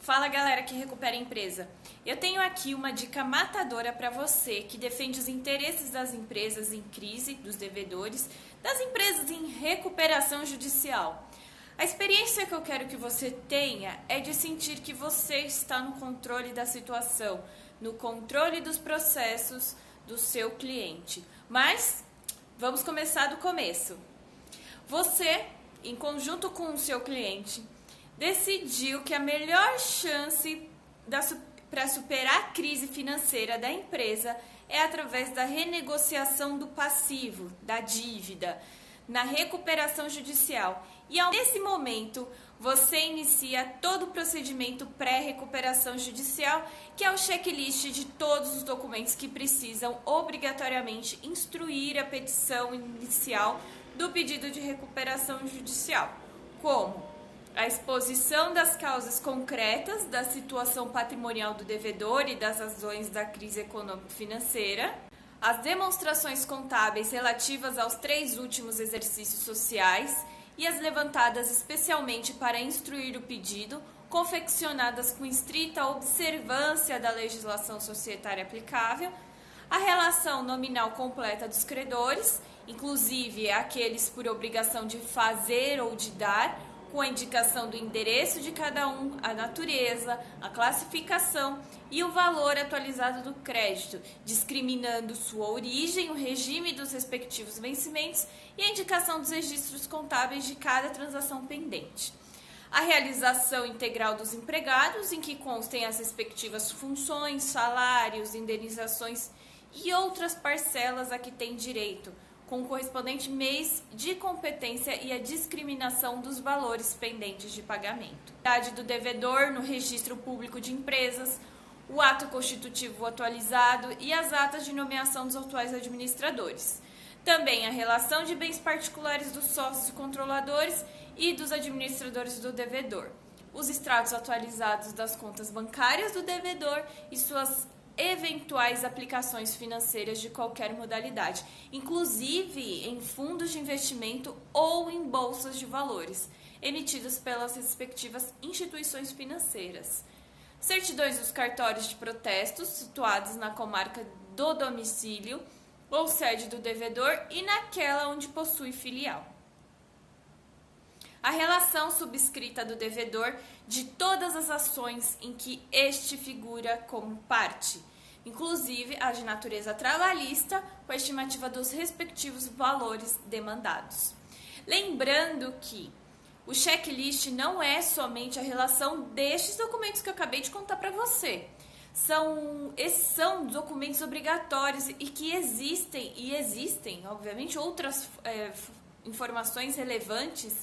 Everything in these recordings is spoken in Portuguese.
Fala galera que recupera a empresa. Eu tenho aqui uma dica matadora para você que defende os interesses das empresas em crise, dos devedores, das empresas em recuperação judicial. A experiência que eu quero que você tenha é de sentir que você está no controle da situação, no controle dos processos do seu cliente. Mas vamos começar do começo. Você, em conjunto com o seu cliente, decidiu que a melhor chance para superar a crise financeira da empresa é através da renegociação do passivo, da dívida, na recuperação judicial. E nesse momento, você inicia todo o procedimento pré-recuperação judicial, que é o checklist de todos os documentos que precisam obrigatoriamente instruir a petição inicial do pedido de recuperação judicial, como a exposição das causas concretas da situação patrimonial do devedor e das razões da crise econômico-financeira, as demonstrações contábeis relativas aos 3 últimos exercícios sociais e as levantadas especialmente para instruir o pedido, confeccionadas com estrita observância da legislação societária aplicável, a relação nominal completa dos credores, inclusive aqueles por obrigação de fazer ou de dar, com a indicação do endereço de cada um, a natureza, a classificação e o valor atualizado do crédito, discriminando sua origem, o regime dos respectivos vencimentos e a indicação dos registros contábeis de cada transação pendente. A realização integral dos empregados, em que constem as respectivas funções, salários, indenizações e outras parcelas a que tem direito, com o correspondente mês de competência e a discriminação dos valores pendentes de pagamento. A idade do devedor no registro público de empresas, o ato constitutivo atualizado e as atas de nomeação dos atuais administradores. Também a relação de bens particulares dos sócios e controladores e dos administradores do devedor. Os extratos atualizados das contas bancárias do devedor e suas eventuais aplicações financeiras de qualquer modalidade, inclusive em fundos de investimento ou em bolsas de valores, emitidos pelas respectivas instituições financeiras. Certidões dos cartórios de protestos situados na comarca do domicílio ou sede do devedor e naquela onde possui filial. A relação subscrita do devedor de todas as ações em que este figura como parte, inclusive as de natureza trabalhista, com a estimativa dos respectivos valores demandados. Lembrando que o checklist não é somente a relação destes documentos que eu acabei de contar para você. Esses são documentos obrigatórios e que existem, obviamente, outras informações relevantes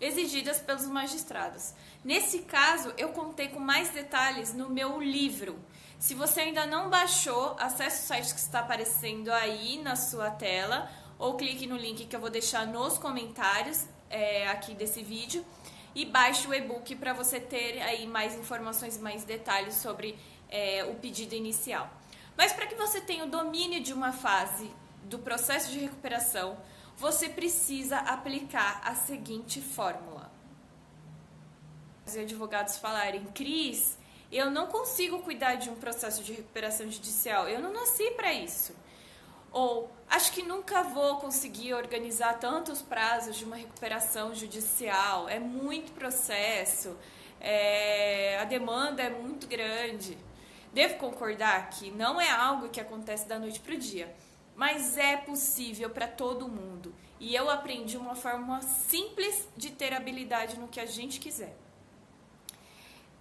exigidas pelos magistrados. Nesse caso, eu contei com mais detalhes no meu livro. Se você ainda não baixou, acesse o site que está aparecendo aí na sua tela ou clique no link que eu vou deixar nos comentários aqui desse vídeo e baixe o e-book para você ter aí mais informações e mais detalhes sobre o pedido inicial. Mas para que você tenha o domínio de uma fase do processo de recuperação, você precisa aplicar a seguinte fórmula. Os advogados falarem, Cris, eu não consigo cuidar de um processo de recuperação judicial, eu não nasci para isso. Ou, acho que nunca vou conseguir organizar tantos prazos de uma recuperação judicial, é muito processo, a demanda é muito grande. Devo concordar que não é algo que acontece da noite para o dia, mas é possível para todo mundo. E eu aprendi uma forma simples de ter habilidade no que a gente quiser.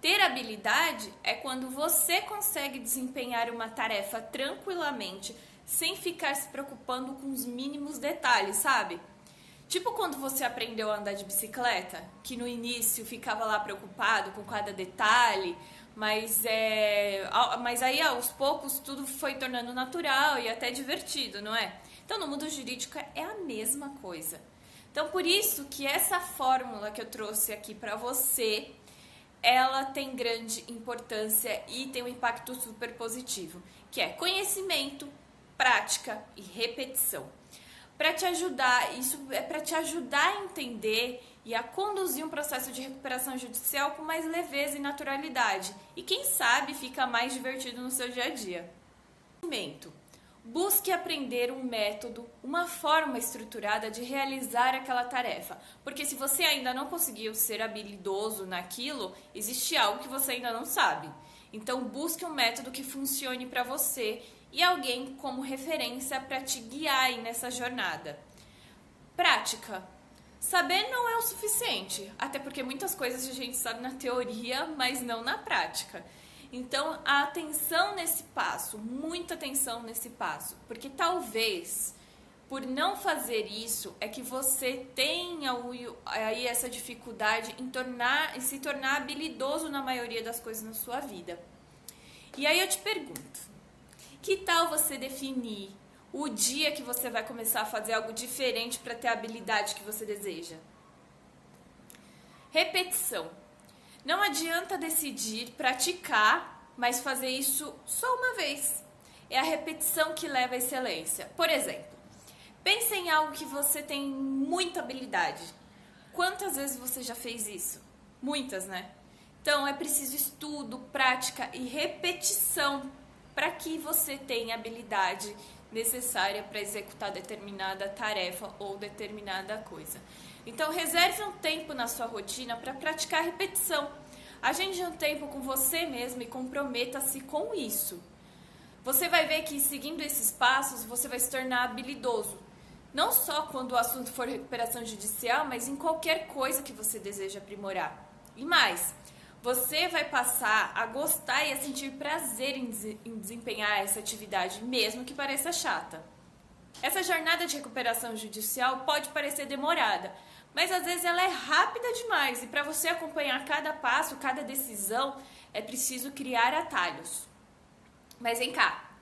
Ter habilidade é quando você consegue desempenhar uma tarefa tranquilamente, sem ficar se preocupando com os mínimos detalhes, sabe? Tipo quando você aprendeu a andar de bicicleta, que no início ficava lá preocupado com cada detalhe, mas aí aos poucos tudo foi tornando natural e até divertido, não é? Então no mundo jurídico é a mesma coisa. Então por isso que essa fórmula que eu trouxe aqui para você, ela tem grande importância e tem um impacto super positivo, que é conhecimento, prática e repetição. Para te ajudar, isso é para te ajudar a entender e a conduzir um processo de recuperação judicial com mais leveza e naturalidade. E quem sabe fica mais divertido no seu dia a dia. Busque aprender um método, uma forma estruturada de realizar aquela tarefa. Porque se você ainda não conseguiu ser habilidoso naquilo, existe algo que você ainda não sabe. Então busque um método que funcione para você e alguém como referência para te guiar aí nessa jornada. Prática. Saber não é o suficiente, até porque muitas coisas a gente sabe na teoria, mas não na prática. Então, a atenção nesse passo, muita atenção nesse passo, porque talvez por não fazer isso é que você tenha aí essa dificuldade em se tornar habilidoso na maioria das coisas na sua vida. E aí eu te pergunto, que tal você definir o dia que você vai começar a fazer algo diferente para ter a habilidade que você deseja? Repetição. Não adianta decidir praticar, mas fazer isso só uma vez. É a repetição que leva à excelência. Por exemplo, pense em algo que você tem muita habilidade. Quantas vezes você já fez isso? Muitas, né? Então é preciso estudo, prática e repetição para que você tenha habilidade necessária para executar determinada tarefa ou determinada coisa. Então, reserve um tempo na sua rotina para praticar a repetição. Agende um tempo com você mesmo e comprometa-se com isso. Você vai ver que, seguindo esses passos, você vai se tornar habilidoso. Não só quando o assunto for recuperação judicial, mas em qualquer coisa que você deseja aprimorar. E mais, você vai passar a gostar e a sentir prazer em desempenhar essa atividade, mesmo que pareça chata. Essa jornada de recuperação judicial pode parecer demorada, mas às vezes ela é rápida demais e para você acompanhar cada passo, cada decisão, é preciso criar atalhos. Mas vem cá,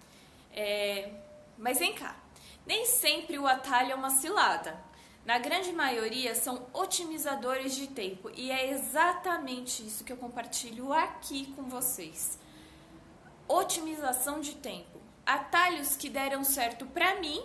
nem sempre o atalho é uma cilada. Na grande maioria são otimizadores de tempo e é exatamente isso que eu compartilho aqui com vocês. Otimização de tempo. Atalhos que deram certo para mim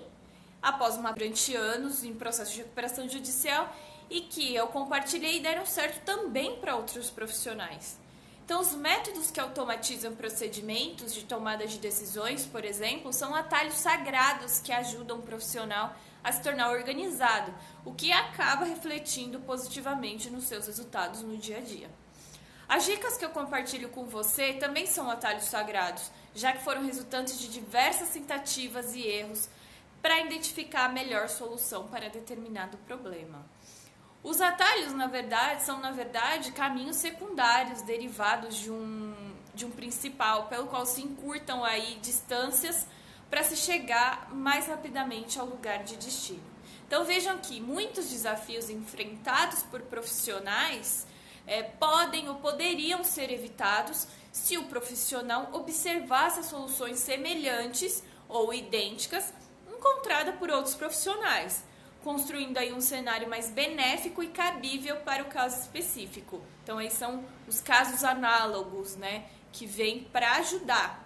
após durante anos em processo de recuperação judicial e que eu compartilhei e deram certo também para outros profissionais. Então, os métodos que automatizam procedimentos de tomada de decisões, por exemplo, são atalhos sagrados que ajudam o profissional a se tornar organizado, o que acaba refletindo positivamente nos seus resultados no dia a dia. As dicas que eu compartilho com você também são atalhos sagrados, já que foram resultantes de diversas tentativas e erros para identificar a melhor solução para determinado problema. Os atalhos, são caminhos secundários derivados de um principal, pelo qual se encurtam aí distâncias para se chegar mais rapidamente ao lugar de destino. Então vejam que muitos desafios enfrentados por profissionais podem ou poderiam ser evitados se o profissional observasse as soluções semelhantes ou idênticas encontradas por outros profissionais, construindo aí um cenário mais benéfico e cabível para o caso específico. Então, aí são os casos análogos, né, que vêm para ajudar.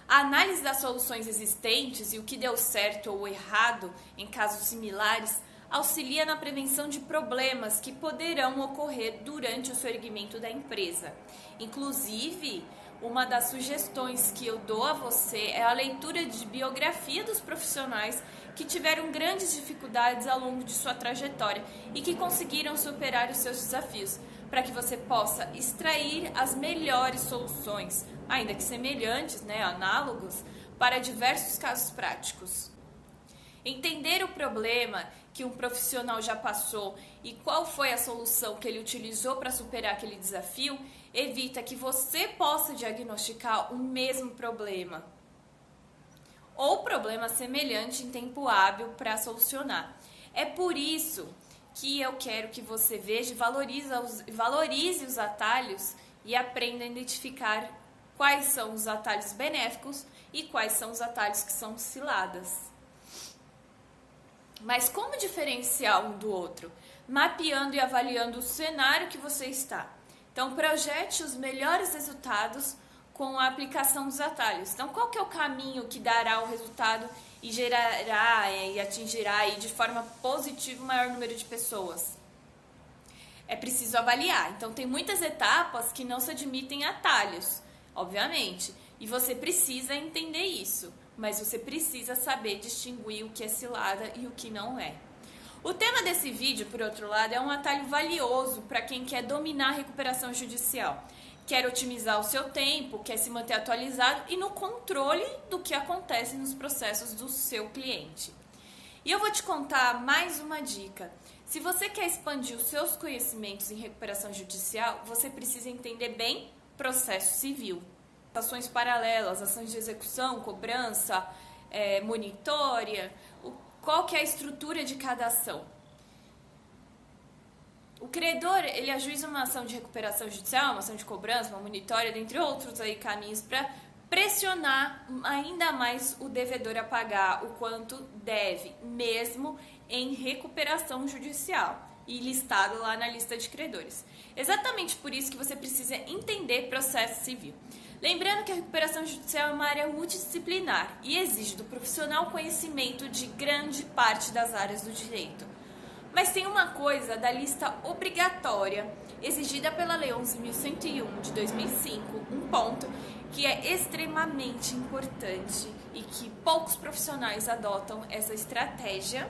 A análise das soluções existentes e o que deu certo ou errado em casos similares auxilia na prevenção de problemas que poderão ocorrer durante o segmento da empresa. Inclusive, uma das sugestões que eu dou a você é a leitura de biografia dos profissionais que tiveram grandes dificuldades ao longo de sua trajetória e que conseguiram superar os seus desafios, para que você possa extrair as melhores soluções, ainda que semelhantes, análogos, para diversos casos práticos. Entender o problema que um profissional já passou e qual foi a solução que ele utilizou para superar aquele desafio evita que você possa diagnosticar o mesmo problema ou problema semelhante em tempo hábil para solucionar. É por isso que eu quero que você veja e valorize os atalhos e aprenda a identificar quais são os atalhos benéficos e quais são os atalhos que são ciladas. Mas como diferenciar um do outro? Mapeando e avaliando o cenário que você está. Então, projete os melhores resultados com a aplicação dos atalhos. Então, qual que é o caminho que dará o resultado e gerará e atingirá aí de forma positiva o maior número de pessoas. É preciso avaliar. Então, tem muitas etapas que não se admitem atalhos, obviamente, e você precisa entender isso, mas você precisa saber distinguir o que é cilada e o que não é. O tema desse vídeo, por outro lado, é um atalho valioso para quem quer dominar a recuperação judicial, quer otimizar o seu tempo, quer se manter atualizado e no controle do que acontece nos processos do seu cliente. E eu vou te contar mais uma dica. Se você quer expandir os seus conhecimentos em recuperação judicial, você precisa entender bem processo civil. Ações paralelas, ações de execução, cobrança, monitória, qual que é a estrutura de cada ação. O credor, ele ajuiza uma ação de recuperação judicial, uma ação de cobrança, uma monitória, dentre outros aí caminhos para pressionar ainda mais o devedor a pagar o quanto deve, mesmo em recuperação judicial e listado lá na lista de credores. Exatamente por isso que você precisa entender processo civil. Lembrando que a recuperação judicial é uma área multidisciplinar e exige do profissional conhecimento de grande parte das áreas do direito. Mas tem uma coisa da lista obrigatória exigida pela Lei 11.101 de 2005, um ponto que é extremamente importante e que poucos profissionais adotam essa estratégia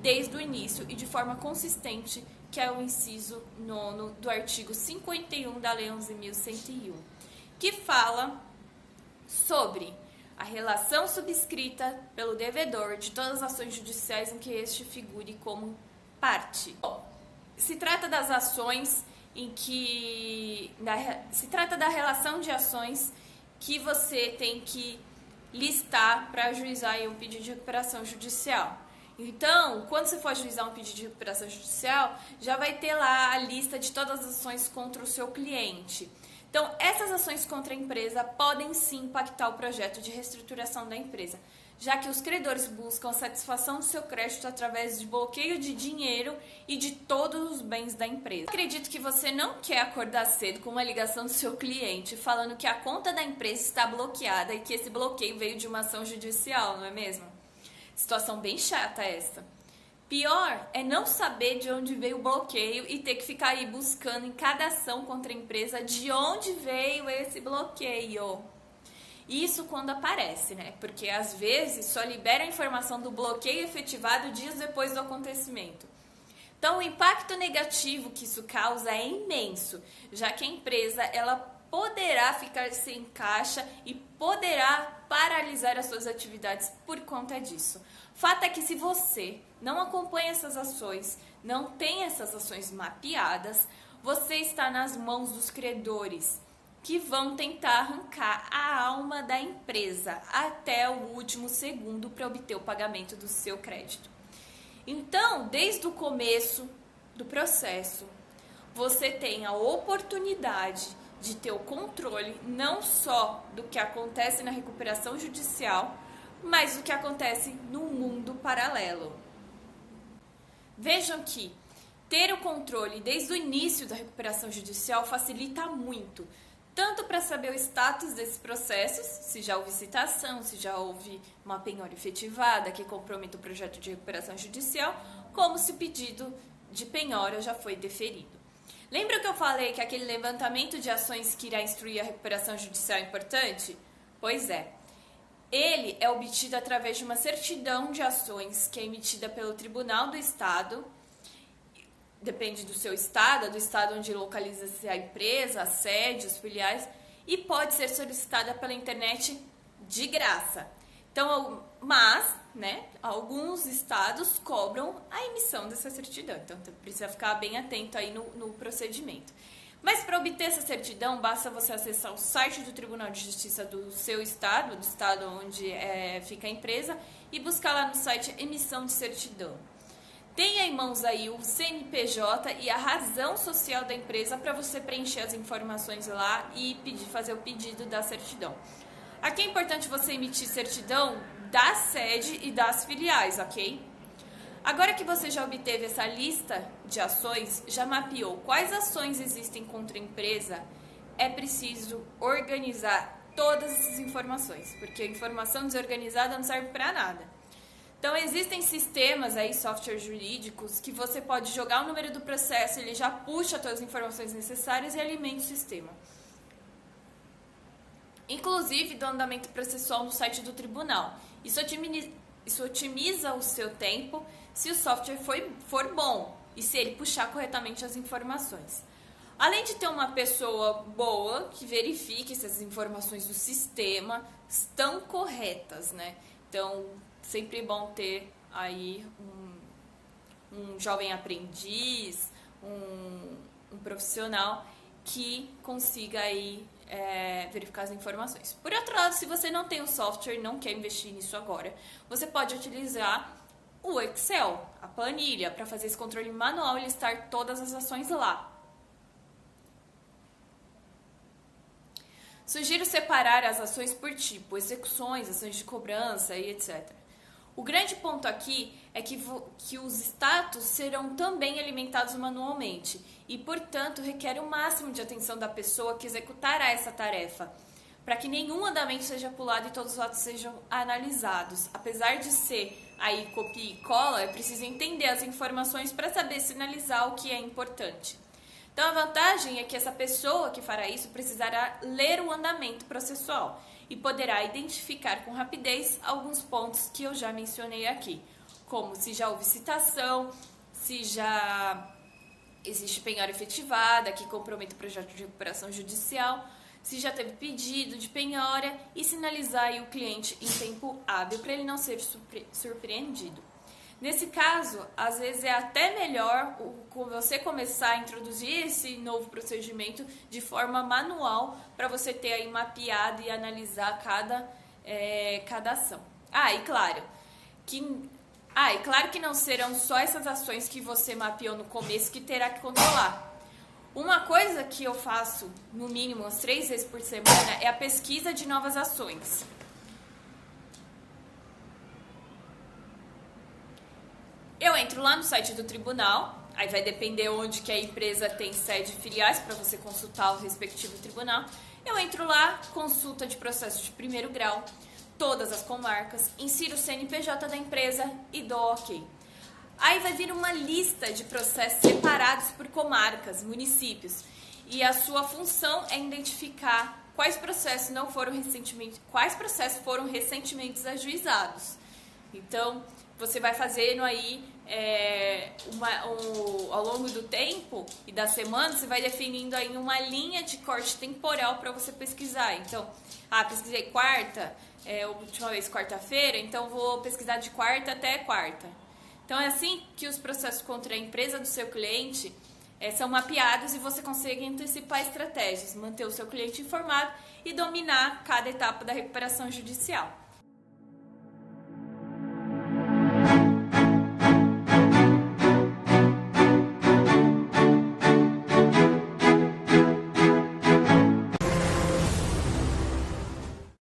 desde o início e de forma consistente, que é o inciso 9º do artigo 51 da Lei 11.101, que fala sobre a relação subscrita pelo devedor de todas as ações judiciais em que este figure como parte. Bom, se trata das ações se trata da relação de ações que você tem que listar para ajuizar aí um pedido de recuperação judicial. Então, quando você for ajuizar um pedido de recuperação judicial, já vai ter lá a lista de todas as ações contra o seu cliente. Então, essas ações contra a empresa podem sim impactar o projeto de reestruturação da empresa, já que os credores buscam a satisfação do seu crédito através de bloqueio de dinheiro e de todos os bens da empresa. Acredito que você não quer acordar cedo com uma ligação do seu cliente falando que a conta da empresa está bloqueada e que esse bloqueio veio de uma ação judicial, não é mesmo? Situação bem chata essa. Pior é não saber de onde veio o bloqueio e ter que ficar aí buscando em cada ação contra a empresa de onde veio esse bloqueio. Isso quando aparece, né? Porque às vezes só libera a informação do bloqueio efetivado dias depois do acontecimento. Então o impacto negativo que isso causa é imenso, já que a empresa ela poderá ficar sem caixa e poderá paralisar as suas atividades por conta disso. Fato é que se você não acompanha essas ações, não tem essas ações mapeadas, você está nas mãos dos credores, que vão tentar arrancar a alma da empresa até o último segundo para obter o pagamento do seu crédito. Então, desde o começo do processo, você tem a oportunidade de ter o controle não só do que acontece na recuperação judicial, mas do que acontece no mundo paralelo. Vejam que ter o controle desde o início da recuperação judicial facilita muito, tanto para saber o status desses processos, se já houve citação, se já houve uma penhora efetivada que comprometa o projeto de recuperação judicial, como se o pedido de penhora já foi deferido. Lembra que eu falei que aquele levantamento de ações que irá instruir a recuperação judicial é importante? Pois é. Ele é obtido através de uma certidão de ações que é emitida pelo Tribunal do Estado, depende do seu estado, do estado onde localiza-se a empresa, a sede, os filiais, e pode ser solicitada pela internet de graça. Então, mas, né, alguns estados cobram a emissão dessa certidão, então precisa ficar bem atento aí no procedimento. Mas para obter essa certidão, basta você acessar o site do Tribunal de Justiça do seu estado, do estado onde fica a empresa, e buscar lá no site emissão de certidão. Tenha em mãos aí o CNPJ e a razão social da empresa para você preencher as informações lá e fazer o pedido da certidão. Aqui é importante você emitir certidão da sede e das filiais, ok? Agora que você já obteve essa lista de ações, já mapeou quais ações existem contra a empresa, é preciso organizar todas essas informações, porque informação desorganizada não serve para nada. Então existem sistemas aí, softwares jurídicos, que você pode jogar o número do processo, ele já puxa todas as informações necessárias e alimenta o sistema. Inclusive do andamento processual no site do tribunal. Isso otimiza o seu tempo se o software for bom e se ele puxar corretamente as informações. Além de ter uma pessoa boa que verifique se as informações do sistema estão corretas, né? Então, sempre é bom ter aí um jovem aprendiz, um profissional que consiga aí verificar as informações. Por outro lado, se você não tem o software e não quer investir nisso agora, você pode utilizar o Excel, a planilha, para fazer esse controle manual e listar todas as ações lá. Sugiro separar as ações por tipo, execuções, ações de cobrança e etc. O grande ponto aqui é que os status serão também alimentados manualmente e, portanto, requer o máximo de atenção da pessoa que executará essa tarefa, para que nenhum andamento seja pulado e todos os atos sejam analisados. Apesar de ser aí copia e cola, é preciso entender as informações para saber sinalizar o que é importante. Então, a vantagem é que essa pessoa que fará isso precisará ler o andamento processual e poderá identificar com rapidez alguns pontos que eu já mencionei aqui, como se já houve citação, se já existe penhora efetivada, que compromete o projeto de recuperação judicial, se já teve pedido de penhora e sinalizar aí o cliente em tempo hábil para ele não ser surpreendido. Nesse caso, às vezes é até melhor você começar a introduzir esse novo procedimento de forma manual para você ter aí mapeado e analisar cada ação. E claro que não serão só essas ações que você mapeou no começo que terá que controlar. Uma coisa que eu faço, no mínimo, umas 3 vezes por semana é a pesquisa de novas ações. Eu entro lá no site do tribunal, aí vai depender onde que a empresa tem sede e filiais para você consultar o respectivo tribunal. Eu entro lá, consulta de processo de primeiro grau, todas as comarcas, insiro o CNPJ da empresa e dou OK. Aí vai vir uma lista de processos separados por comarcas, municípios, e a sua função é identificar quais processos foram recentemente ajuizados. Então, você vai fazendo aí ao longo do tempo e da semana, você vai definindo aí uma linha de corte temporal para você pesquisar. Então, pesquisei quarta, última vez quarta-feira, então vou pesquisar de quarta até quarta. Então, é assim que os processos contra a empresa do seu cliente são mapeados e você consegue antecipar estratégias, manter o seu cliente informado e dominar cada etapa da recuperação judicial.